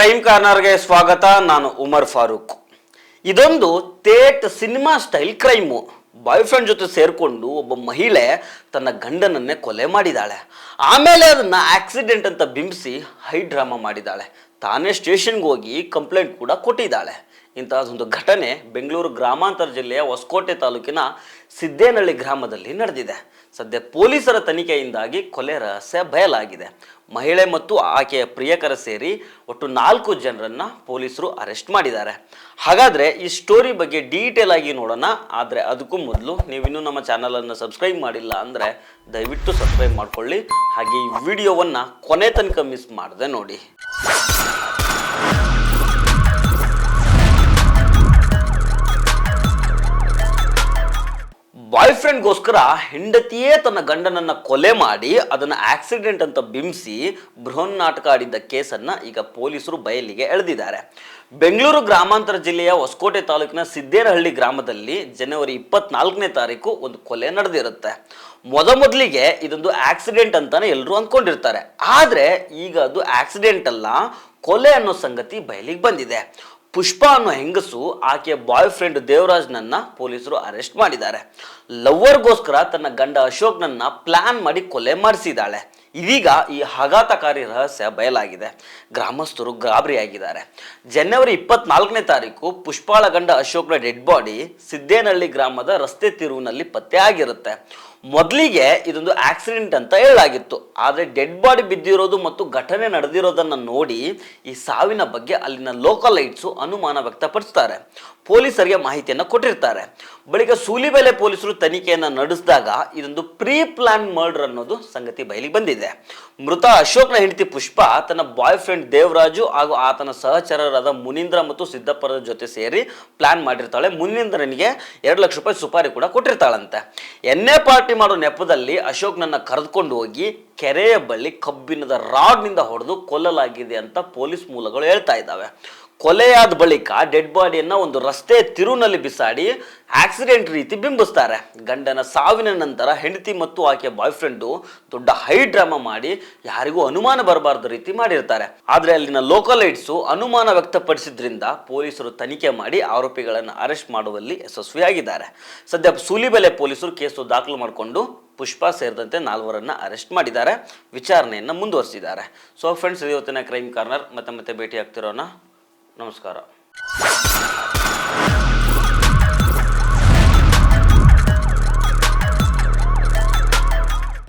Crime ಕಾರ್ನರ್ಗೆ ಸ್ವಾಗತ. ನಾನು ಉಮರ್ ಫಾರೂಕ್. ಇದೊಂದು ಥೇಟ್ cinema style crime. Boy friend ಜೊತೆ ಸೇರಿಕೊಂಡು ಒಬ್ಬ ಮಹಿಳೆ ತನ್ನ ಗಂಡನನ್ನೇ ಕೊಲೆ ಮಾಡಿದಾಳೆ. ಆಮೇಲೆ ಅದನ್ನ ಆಕ್ಸಿಡೆಂಟ್ ಅಂತ ಬಿಂಬಿಸಿ ಹೈ ಡ್ರಾಮಾ ಮಾಡಿದಾಳೆ. ತಾನೇ ಸ್ಟೇಷನ್ಗೆ ಹೋಗಿ ಕಂಪ್ಲೇಂಟ್ ಕೂಡ ಕೊಟ್ಟಿದ್ದಾಳೆ. ಇಂತಹದೊಂದು ಘಟನೆ ಬೆಂಗಳೂರು ಗ್ರಾಮಾಂತರ ಜಿಲ್ಲೆಯ ಹೊಸಕೋಟೆ ತಾಲೂಕಿನ ಸಿದ್ದೇನಹಳ್ಳಿ ಗ್ರಾಮದಲ್ಲಿ ನಡೆದಿದೆ. ಸದ್ಯ ಪೊಲೀಸರ ತನಿಖೆಯಿಂದಾಗಿ ಕೊಲೆ ರಹಸ್ಯ ಬಯಲಾಗಿದೆ. ಮಹಿಳೆ ಮತ್ತು ಆಕೆಯ ಪ್ರಿಯಕರ ಸೇರಿ ಒಟ್ಟು 4 ಜನರನ್ನ ಪೊಲೀಸರು ಅರೆಸ್ಟ್ ಮಾಡಿದ್ದಾರೆ. ಹಾಗಾದ್ರೆ ಈ ಸ್ಟೋರಿ ಬಗ್ಗೆ ಡೀಟೇಲ್ ಆಗಿ ನೋಡೋಣ. ಆದರೆ ಅದಕ್ಕೂ ಮೊದಲು ನೀವಿನ್ನೂ ನಮ್ಮ ಚಾನಲನ್ನು ಸಬ್ಸ್ಕ್ರೈಬ್ ಮಾಡಿಲ್ಲ ಅಂದರೆ ದಯವಿಟ್ಟು ಸಬ್ಸ್ಕ್ರೈಬ್ ಮಾಡ್ಕೊಳ್ಳಿ. ಹಾಗೆ ಈ ವಿಡಿಯೋವನ್ನು ಕೊನೆ ತನಕ ಮಿಸ್ ಮಾಡದೆ ನೋಡಿ. ಬಾಯ್ ಫ್ರೆಂಡ್ಗೋಸ್ಕರ ಹೆಂಡತಿಯೇ ತನ್ನ ಗಂಡನನ್ನ ಕೊಲೆ ಮಾಡಿ ಅದನ್ನು ಆಕ್ಸಿಡೆಂಟ್ ಅಂತ ಬಿಂಬಿಸಿ ಬೃಹನ್ ನಾಟಕ ಆಡಿದ್ದ ಕೇಸನ್ನು ಈಗ ಪೊಲೀಸರು ಬಯಲಿಗೆ ಎಳೆದಿದ್ದಾರೆ. ಬೆಂಗಳೂರು ಗ್ರಾಮಾಂತರ ಜಿಲ್ಲೆಯ ಹೊಸಕೋಟೆ ತಾಲೂಕಿನ ಸಿದ್ದೇನಹಳ್ಳಿ ಗ್ರಾಮದಲ್ಲಿ ಜನವರಿ 24ನೇ ತಾರೀಕು ಒಂದು ಕೊಲೆ ನಡೆದಿರುತ್ತೆ. ಮೊದಲಿಗೆ ಇದೊಂದು ಆಕ್ಸಿಡೆಂಟ್ ಅಂತಾನೆ ಎಲ್ಲರೂ ಅಂದ್ಕೊಂಡಿರ್ತಾರೆ. ಆದರೆ ಈಗ ಅದು ಆಕ್ಸಿಡೆಂಟ್ ಅಲ್ಲ, ಕೊಲೆ ಅನ್ನೋ ಸಂಗತಿ ಬಯಲಿಗೆ ಬಂದಿದೆ. ಪುಷ್ಪ ಅನ್ನೋ ಹೆಂಗಸು ಆಕೆಯ ಬಾಯ್ ಫ್ರೆಂಡ್ ದೇವರಾಜ್ನನ್ನ ಪೊಲೀಸರು ಅರೆಸ್ಟ್ ಮಾಡಿದ್ದಾರೆ. ಲವ್ವರ್ಗೋಸ್ಕರ ತನ್ನ ಗಂಡ ಅಶೋಕ್ನನ್ನ ಪ್ಲಾನ್ ಮಾಡಿ ಕೊಲೆ ಮಾಡಿಸಿದ್ದಾಳೆ. ಇದೀಗ ಈ ಆಘಾತಕಾರಿ ರಹಸ್ಯ ಬಯಲಾಗಿದೆ. ಗ್ರಾಮಸ್ಥರು ಗಾಬರಿಯಾಗಿದ್ದಾರೆ. ಜನವರಿ 24ನೇ ತಾರೀಕು ಪುಷ್ಪಾಳ ಗಂಡ ಅಶೋಕ್ನ ಡೆಡ್ ಬಾಡಿ ಸಿದ್ದೇನಹಳ್ಳಿ ಗ್ರಾಮದ ರಸ್ತೆ ತಿರುವಿನಲ್ಲಿ ಪತ್ತೆ ಆಗಿರುತ್ತೆ. ಮೊದಲಿಗೆ ಇದೊಂದು ಆಕ್ಸಿಡೆಂಟ್ ಅಂತ ಹೇಳಲಾಗಿತ್ತು. ಆದರೆ ಡೆಡ್ ಬಾಡಿ ಬಿದ್ದಿರೋದು ಮತ್ತು ಘಟನೆ ನಡೆದಿರೋದನ್ನು ನೋಡಿ ಈ ಸಾವಿನ ಬಗ್ಗೆ ಅಲ್ಲಿನ ಲೋಕಲೈಟ್ಸು ಅನುಮಾನ ವ್ಯಕ್ತಪಡಿಸ್ತಾರೆ. ಪೊಲೀಸರಿಗೆ ಮಾಹಿತಿಯನ್ನು ಕೊಟ್ಟಿರ್ತಾರೆ. ಬಳಿಕ ಸೂಲಿಬೆಲೆ ಪೊಲೀಸರು ತನಿಖೆಯನ್ನು ನಡೆಸಿದಾಗ ಇದೊಂದು ಪ್ರೀ ಪ್ಲಾನ್ ಮರ್ಡರ್ ಅನ್ನೋದು ಸಂಗತಿ ಬಯಲಿಗೆ ಬಂದಿದೆ. ಮೃತ ಅಶೋಕ್ನ ಹೆಂಡತಿ ಪುಷ್ಪ ತನ್ನ ಬಾಯ್ ಫ್ರೆಂಡ್ ದೇವರಾಜು ಹಾಗೂ ಆತನ ಸಹಚರರಾದ ಮುನೀಂದ್ರ ಮತ್ತು ಸಿದ್ದಪ್ಪರ ಜೊತೆ ಸೇರಿ ಪ್ಲಾನ್ ಮಾಡಿರ್ತಾಳೆ. ಮುನೀಂದ್ರನಿಗೆ 2 ಲಕ್ಷ ರೂಪಾಯಿ ಸುಪಾರಿ ಕೂಡ ಕೊಟ್ಟಿರ್ತಾಳಂತೆ. ಎಣ್ಣೆ ಪಾರ್ಟಿ ಮಾಡೋ ನೆಪದಲ್ಲಿ ಅಶೋಕ್ನನ್ನ ಕರೆದುಕೊಂಡು ಹೋಗಿ ಕೆರೆಯ ಬಳಿ ಕಬ್ಬಿಣದ ರಾಡ್ನಿಂದ ಹೊಡೆದು ಕೊಲ್ಲಲಾಗಿದೆ ಅಂತ ಪೊಲೀಸ್ ಮೂಲಗಳು ಹೇಳ್ತಾ ಇದ್ದಾವೆ. ಕೊಲೆಯಾದ ಬಳಿಕ ಡೆಡ್ ಬಾಡಿಯನ್ನು ಒಂದು ರಸ್ತೆ ತಿರುವಿನಲ್ಲಿ ಬಿಸಾಡಿ ಆಕ್ಸಿಡೆಂಟ್ ರೀತಿ ಬಿಂಬಿಸ್ತಾರೆ. ಗಂಡನ ಸಾವಿನ ನಂತರ ಹೆಂಡತಿ ಮತ್ತು ಆಕೆಯ ಬಾಯ್ ಫ್ರೆಂಡು ದೊಡ್ಡ ಹೈ ಡ್ರಾಮಾ ಮಾಡಿ ಯಾರಿಗೂ ಅನುಮಾನ ಬರಬಾರ್ದು ರೀತಿ ಮಾಡಿರ್ತಾರೆ. ಆದರೆ ಅಲ್ಲಿನ ಲೋಕಲೈಟ್ಸು ಅನುಮಾನ ವ್ಯಕ್ತಪಡಿಸಿದ್ರಿಂದ ಪೊಲೀಸರು ತನಿಖೆ ಮಾಡಿ ಆರೋಪಿಗಳನ್ನು ಅರೆಸ್ಟ್ ಮಾಡುವಲ್ಲಿ ಯಶಸ್ವಿಯಾಗಿದ್ದಾರೆ. ಸದ್ಯ ಸೂಲಿಬೆಲೆ ಪೊಲೀಸರು ಕೇಸು ದಾಖಲು ಮಾಡಿಕೊಂಡು ಪುಷ್ಪ ಸೇರಿದಂತೆ 4 ಅರೆಸ್ಟ್ ಮಾಡಿದ್ದಾರೆ. ವಿಚಾರಣೆಯನ್ನು ಮುಂದುವರಿಸಿದ್ದಾರೆ. ಸೊ ಫ್ರೆಂಡ್ಸ್, ಇವತ್ತಿನ ಕ್ರೈಮ್ ಕಾರ್ನರ್ ಮತ್ತೆ ಭೇಟಿ ಆಗ್ತಿರೋಣ. ನಮಸ್ಕಾರ.